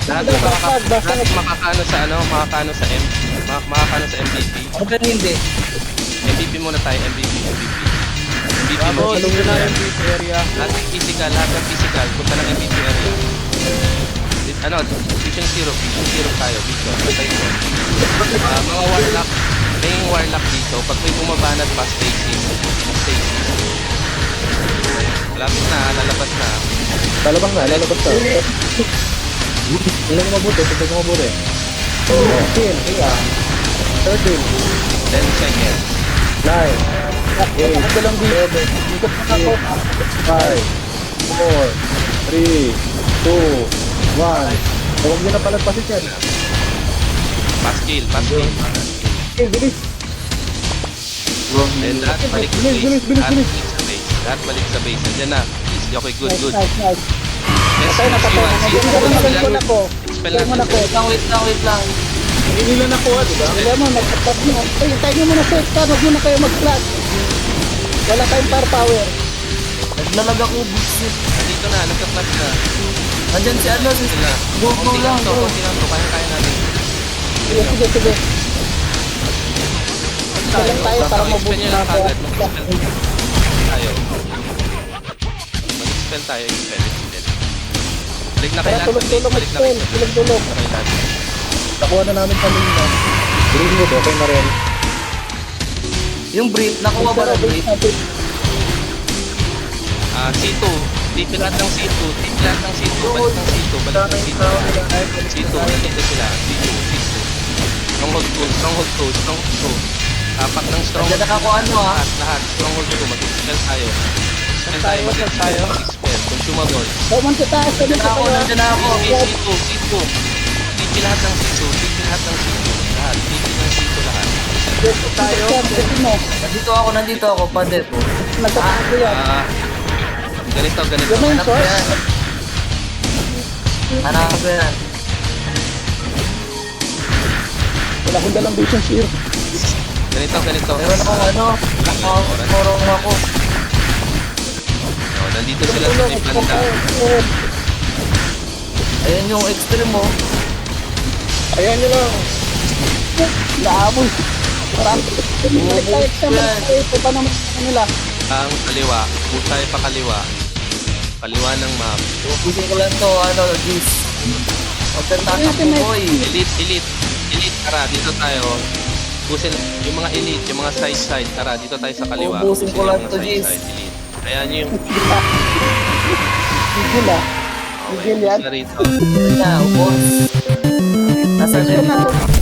Lahat makakaano sa ano, makakaano sa makakaano sa MVP. Okay, hindi. MVP muna tayo, MVP. MVP mo. Bravo, dito na yung beach area. Lahat ng physical, punta ng MVP area. Ano, Vision Zero tayo, Vision. Patay ko. Mga warlock, may warlock dito. Pag may bumabanat pa, stasis. Malapit na, lalabas na. Lalabas na. Ilang mabuti, tignan mo mabuti. 15, 13, 10 seconds. 9, 8, 7, 5, 4, 3, 2, 1. Huwag nyo na palagpasin yan. Pass kill. Bilis. Then lahat balik sa base. Lahat balik sa base. Nandiyan na. Easy, okay, good. Patay na. Spell na ko. Spell natin. Wait lang. Hindi nila nakuha, diba? Wala mo, nagtapat mo. Tayo nyo muna set ka. Huwag muna kayo mag-flash. Wala kayong firepower. Naglalag ako, bullshit. Dito na, nagka-flash na. Andyan si ano, si... Sila. Konti lang to. Kaya natin. Sige. Lang tayo para Mag-spell mabuti nyo na lang ako. agad. Mag-spell tayo. Expel. Balik na Kaya kailan. tulog-tulog mag-spell. Tulog-tulog. Nakuha na namin kanina. Bilis mo, okay na rin. Yung brief, nakuha ba na brief? C2. Dito lahat ng C2. Balik ng C2. C2. Nandito sila. C2. Stronghold 2. Apak ng Stronghold. Nandiyan na ako ano Lahat. Stronghold 2. Mag-expel tayo. Mag-expel. Consumable. Bawman sa taas. Nandiyan na ako. C2. Tiki lahat ng C2. Lahat. Tiki ng C2 lahat. Tayo. Nandito ako, pader po. Nagtataan ko yan. Ganito. Yan na yung Hanap ko source. yan. Hanap ko yan. Wala akong dalang vision zero. Ganito. Meron akong ano, nakakorong ako. Nandito sila sa may banda. Ayan yung extreme mo. Ayan nyo lang. Laamoy. Marami. Balik tayo. Ito pa naman nila. Ang kaliwa. Tayo pa kaliwa. Kaliwa ng map. Ubusin ko lang to, ano, Gis. Huwag kang tatakbo, boy. Elite. Tara, dito tayo. Busin yung mga elite, yung mga side. Tara, dito tayo sa kaliwa. Ubusin ko lang yung to, mga Gis. Elite. Ayan yung... Gigil ah. Gigil yan. Isa rito. Ayan na, ubos. Nasaan Ito yun? na.